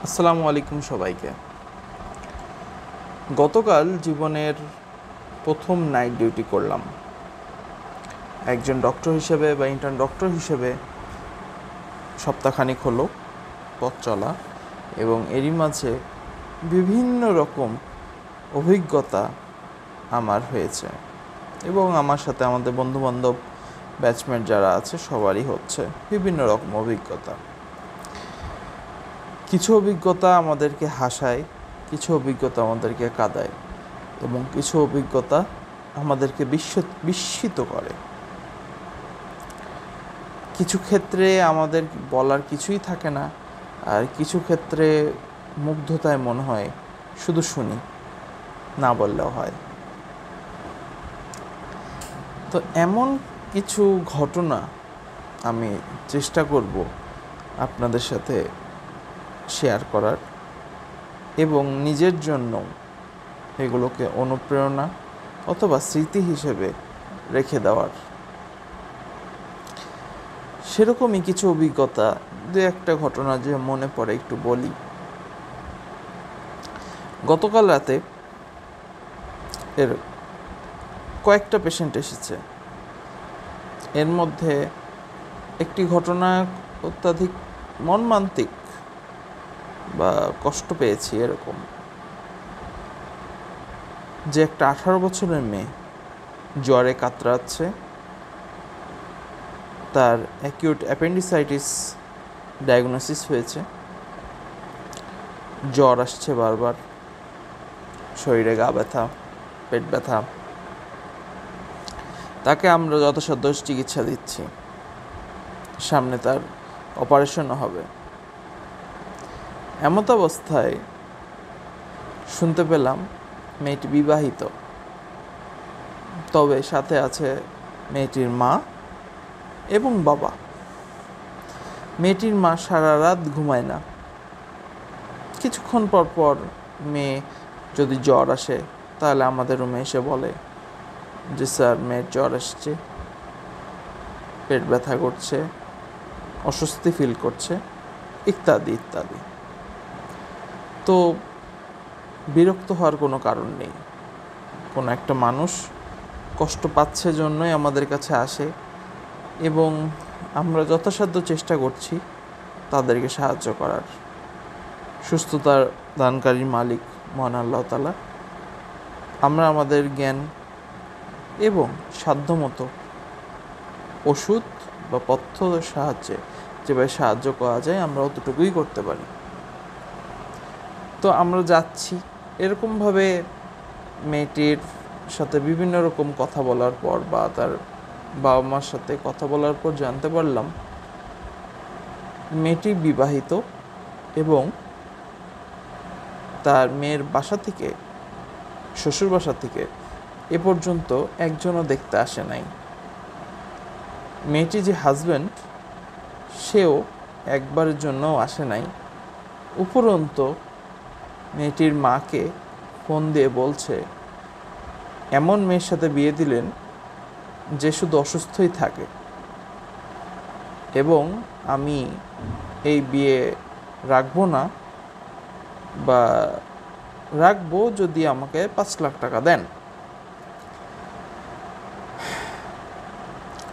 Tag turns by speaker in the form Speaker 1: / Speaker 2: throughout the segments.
Speaker 1: আসসালামু আলাইকুম সবাইকে। গতকাল জীবনের প্রথম নাইট ডিউটি করলাম একজন ডক্টর হিসেবে বা ইন্টার্ন ডক্টর হিসেবে। সপ্তাহখানিক হলো পথ চলা, এবং এরই মাঝে বিভিন্ন রকম অভিজ্ঞতা আমার হয়েছে, এবং আমার সাথে আমাদের বন্ধুবান্ধব ব্যাচমেট যারা আছে সবারই হচ্ছে বিভিন্ন রকম অভিজ্ঞতা। কিছু অভিজ্ঞতা আমাদেরকে হাসায়, কিছু অভিজ্ঞতা আমাদেরকে কাঁদায়, এবং কিছু অভিজ্ঞতা আমাদেরকে বিস্মিত করে। কিছু ক্ষেত্রে আমাদের বলার কিছুই থাকে না, আর কিছু ক্ষেত্রে মুগ্ধতায় মনে হয় শুধু শুনি, না বললেও হয়। তো এমন কিছু ঘটনা আমি চেষ্টা করব আপনাদের সাথে শেয়ার করার, এবং নিজের জন্য এগুলোকে অনুপ্রেরণা অথবা স্মৃতি হিসেবে রেখে দেওয়ার। সেরকমই কিছু অভিজ্ঞতা, দু একটা ঘটনা যে মনে পড়ে একটু বলি। গতকাল রাতে এর কয়েকটা পেশেন্ট এসেছে। এর মধ্যে একটি ঘটনা অত্যাধিক মর্মান্তিক বা কষ্ট পেয়েছি এরকম, যে একটা 18 বছরের মেয়ে জ্বরে কাতরাচ্ছে। তার অ্যাকিউট অ্যাপেন্ডিসাইটিস ডায়াগনোসিস হয়েছে, জ্বর আসছে বারবার, শরীরে গা ব্যথা, পেট ব্যথা। তাকে আমরা যথাসাধ্য চিকিৎসা দিচ্ছি, সামনে তার অপারেশনও হবে। এমত অবস্থায় শুনতে পেলাম মেয়েটি বিবাহিত, তবে সাথে আছে মেয়েটির মা এবং বাবা। মেয়েটির মা সারা রাত ঘুমায় না। কিছুক্ষণ পর পর মেয়ে যদি জ্বর আসে তাহলে আমাদের রুমে এসে বলে যে স্যার মেয়ের জ্বর আসছে, পেট ব্যথা করছে, অস্বস্তি ফিল করছে, ইত্যাদি ইত্যাদি। তো বিরক্ত হওয়ার কোনো কারণ নেই। কোনো একটা মানুষ কষ্ট পাচ্ছে জন্যই আমাদের কাছে আসে, এবং আমরা যথাসাধ্য চেষ্টা করছি তাদেরকে সাহায্য করার। সুস্থতার দানকারী মালিক মহান আল্লাহ তাআলা। আমরা আমাদের জ্ঞান এবং সাধ্যমতো ওষুধ বা পথ্যের সাহায্যে যেভাবে সাহায্য করা যায় আমরা অতটুকুই করতে পারি। তো আমরা যাচ্ছি এরকমভাবে। মেয়েটির সাথে বিভিন্ন রকম কথা বলার পর বা তার বাবা মার সাথে কথা বলার পর জানতে পারলাম মেয়েটি বিবাহিত, এবং তার মেয়ের বাসা থেকে, শ্বশুর বাসা থেকে এ পর্যন্ত একজনও দেখতে আসে নাই। মেয়েটি যে হাজব্যান্ড, সেও একবারের জন্যও আসে নাই। উপরন্তু মেয়েটির মাকে ফোন দিয়ে বলছে এমন মেয়ের সাথে বিয়ে দিলেন যে শুধু অসুস্থই থাকে, এবং আমি এই বিয়ে রাখবো না, বা রাখবো যদি আমাকে 5 লাখ টাকা দেন।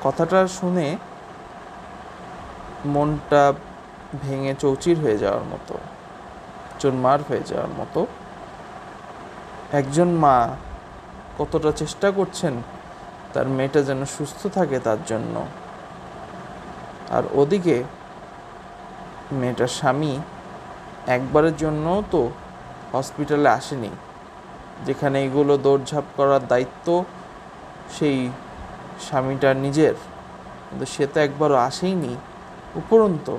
Speaker 1: কথাটা শুনে মনটা ভেঙে চৌচির হয়ে যাওয়ার মতো, চুরমার হয়ে যাওয়ার মতো। একজন মা কতটা চেষ্টা করছেন তার মেয়েটা যেন সুস্থ থাকে তার জন্য, আর ওদিকে মেয়েটার স্বামী একবারের জন্যও তো হসপিটালে আসেনি, যেখানে এগুলো দৌড়ঝাঁপ করার দায়িত্ব সেই স্বামীটার নিজের, কিন্তু সে তো একবারও আসেইনি। উপরন্তু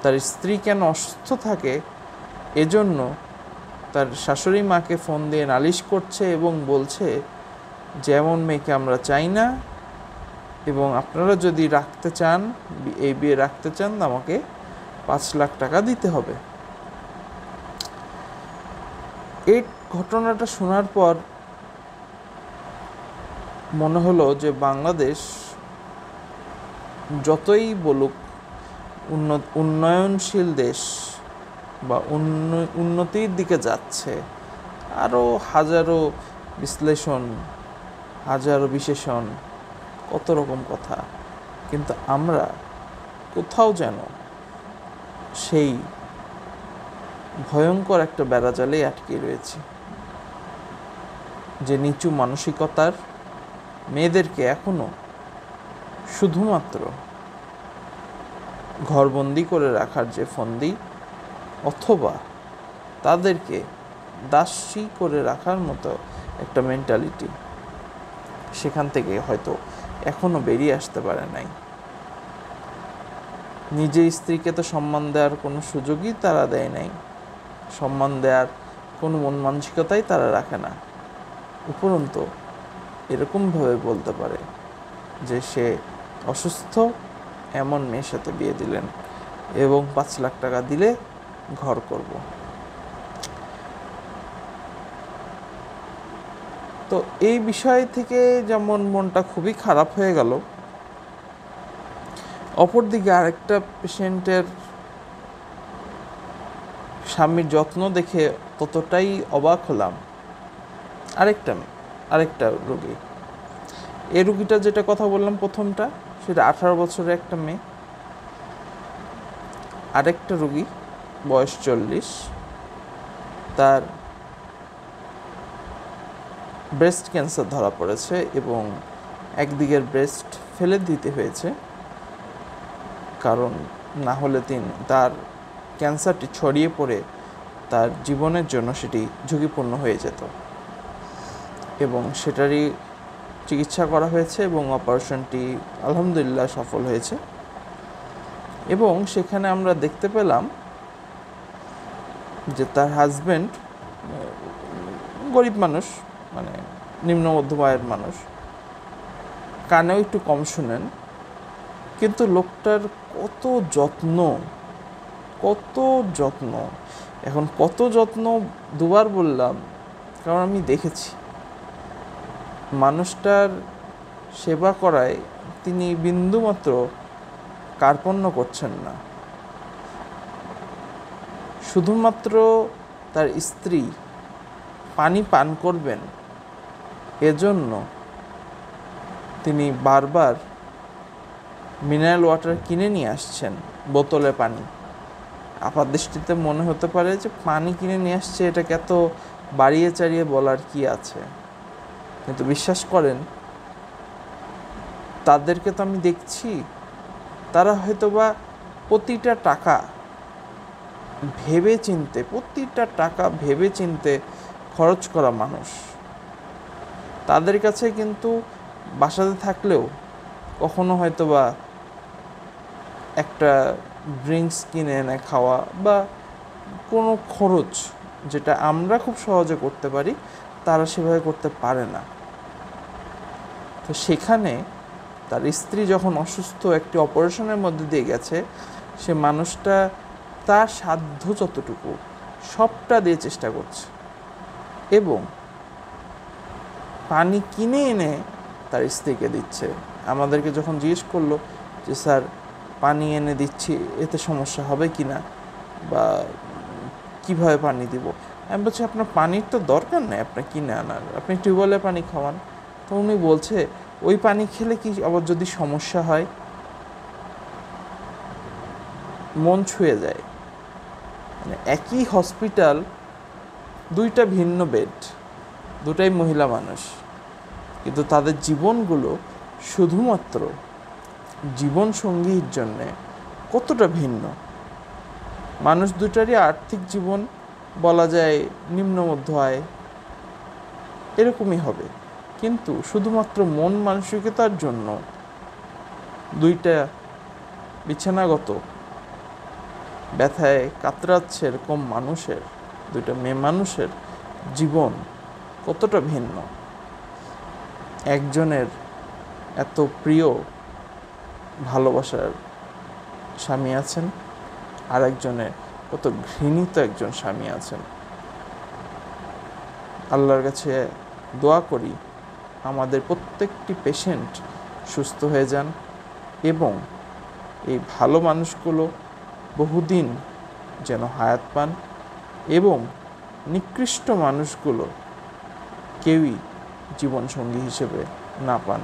Speaker 1: তার স্ত্রী কেন অসুস্থ থাকে এজন্য তার শাশুড়ি মাকে ফোন দিয়ে নালিশ করছে, এবং বলছে যেমন মেয়েকে আমরা চাই না, এবং আপনারা যদি রাখতে চান, এই বিয়ে রাখতে চান, আমাকে 5 লাখ টাকা দিতে হবে। এই ঘটনাটা শোনার পর মনে হলো যে বাংলাদেশ যতই বলুক উন্নয়নশীল দেশ, বা উন্নতির দিকে যাচ্ছে, আরও হাজারো বিশ্লেষণ, হাজারো বিশেষণ, কত রকম কথা, কিন্তু আমরা কোথাও যেন সেই ভয়ঙ্কর একটা বেড়াজালেই আটকে রয়েছি, যে নিচু মানসিকতার মেয়েদেরকে এখনো শুধুমাত্র ঘরবন্দি করে রাখার যে ফন্দি, অথবা তাদেরকে দাসী করে রাখার মতো একটা মেন্টালিটি, সেখান থেকে হয়তো এখনো বেরিয়ে আসতে পারে নাই। নিজের স্ত্রীকে তো সম্মান দেওয়ার কোনো সুযোগই তারা দেয় নাই, সম্মান দেওয়ার কোনো মন মানসিকতাই তারা রাখে না। উপরন্তু এরকমভাবে বলতে পারে যে সে অসুস্থ, এমন মেয়ের সাথে বিয়ে দিলেন এবং 5 লাখ টাকা দিলে ঘর করব। তো এই বিষয় থেকে যেমন মনটা খুবই খারাপ হয়ে গেল, অপরদিকে আরেকটা পেশেন্টের স্বামীর যত্ন দেখে ততটাই অবাক হলাম। আরেকটা রোগী, এই রুগীটা যেটা কথা বললাম প্রথমটা, সেটা 18 বছরের একটা মেয়ে। আরেকটা রুগী বয়স 40, তার ব্রেস্ট ক্যান্সার ধরা পড়েছে এবং একদিকের ব্রেস্ট ফেলে দিতে হয়েছে, কারণ না হলে তার ক্যান্সারটি ছড়িয়ে পড়ে তার জীবনের জন্য সেটি ঝুঁকিপূর্ণ হয়ে যেত, এবং সেটারই চিকিৎসা করা হয়েছে এবং অপারেশনটি আলহামদুলিল্লাহ সফল হয়েছে। এবং সেখানে আমরা দেখতে পেলাম যে তার হাজব্যান্ড গরিব মানুষ, মানে নিম্ন মধ্যম আয়ের মানুষ, কানেও একটু কম শুনেন, কিন্তু লোকটার কত যত্ন, এখন কত যত্ন দুবার বললাম, কারণ আমি দেখেছি মানুষটার সেবা করায় তিনি বিন্দুমাত্র কার্পণ্য করছেন না। শুধুমাত্র তার স্ত্রী পানি পান করবেন এজন্য তিনি বারবার মিনারেল ওয়াটার কিনে নিয়ে আসছেন, বোতলে পানি। আপাত দৃষ্টিতে মনে হতে পারে যে পানি কিনে নিয়ে আসছে, এটাকে এত বাড়িয়ে চাড়িয়ে বলার কি আছে, কিন্তু বিশ্বাস করেন তাদেরকে তো আমি দেখছি, তারা হয়তোবা প্রতিটা টাকা ভেবে চিনতে খরচ করা মানুষ। তাদের কাছে কিন্তু বাসাতে থাকলেও কখনো হয়তোবা একটা ড্রিঙ্কস কিনে এনে খাওয়া বা কোনো খরচ, যেটা আমরা খুব সহজে করতে পারি, তারা সেভাবে করতে পারে না। তো সেখানে তার স্ত্রী যখন অসুস্থ, একটি অপারেশনের মধ্যে দিয়ে গেছে, সে মানুষটা তার সাধ্য যতটুকু সবটা দিয়ে চেষ্টা করছে, এবং পানি কিনে এনে তার স্ত্রীকে দিচ্ছে। আমাদেরকে যখন জিজ্ঞেস করলো যে স্যার পানি এনে দিচ্ছি, এতে সমস্যা হবে কি না, বা কিভাবে পানি দিব, আমি বলছি আপনার পানির তো দরকার নেই আপনার কিনে আনার, আপনি টিউবওয়েলের পানি খাওয়ান। তো উনি বলছে ওই পানি খেলে কি আবার যদি সমস্যা হয়, মন ছুঁয়ে যায়। মানে একই হসপিটাল, দুইটা ভিন্ন বেড, দুটাই মহিলা মানুষ, কিন্তু তাদের জীবনগুলো শুধুমাত্র জীবন সঙ্গীর জন্যে কতটা ভিন্ন। মানুষ দুটারই আর্থিক জীবন বলা যায় নিম্ন মধ্য আয়, এরকমই হবে, কিন্তু শুধুমাত্র মন মানসিকতার জন্য দুইটা বিছানাগত ব্যথায় কাতরাচ্ছে এরকম মানুষের, দুইটা মেয়ে মানুষের জীবন কতটা ভিন্ন। একজনের এত প্রিয় ভালোবাসার স্বামী আছেন, আর একজনের কত ঘৃণিত একজন স্বামী আছেন। আল্লাহর কাছে দোয়া করি আমাদের প্রত্যেকটি পেশেন্ট সুস্থ হয়ে যান, এবং এই ভালো মানুষগুলো বহুদিন যেন হায়াত পান এবং নিকৃষ্ট মানুষগুলো কেউই জীবনসঙ্গী হিসেবে না পান।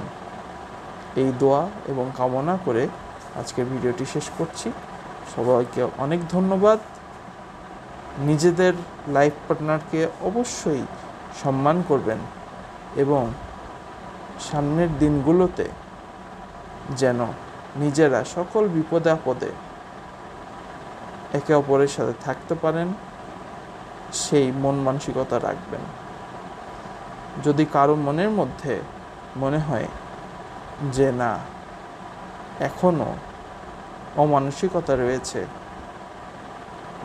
Speaker 1: এই দোয়া এবং কামনা করে আজকের ভিডিওটি শেষ করছি। সবাইকে অনেক ধন্যবাদ। নিজেদের লাইফ পার্টনারকে অবশ্যই সম্মান করবেন এবং সামনের দিনগুলোতে যেন নিজেরা সকল বিপদে আপদে একে অপরের সাথে থাকতে পারেন সেই মন মানসিকতা রাখবেন। যদি কারো মনের মধ্যে মনে হয় যে না এখনও অমানসিকতা রয়েছে,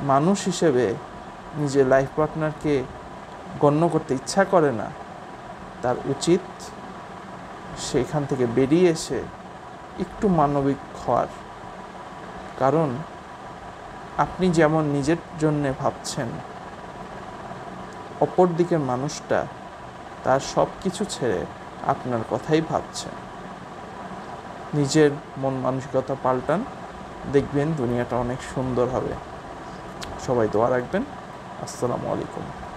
Speaker 1: মানুষ হিসেবে নিজের লাইফ পার্টনারকে গণ্য করতে ইচ্ছা করে না, তার উচিত সেখান থেকে বেরিয়ে এসে একটু মানবিক হওয়ার। কারণ আপনি যেমন নিজের জন্য ভাবছেন, অপর দিকের মানুষটা তার সব কিছু ছেড়ে আপনার কথাই ভাবছে। নিজের মন মানসিকতা পাল্টান, দেখবেন দুনিয়াটা অনেক সুন্দর হবে। সবাই দোয়া রাখবেন। আসসালামু আলাইকুম।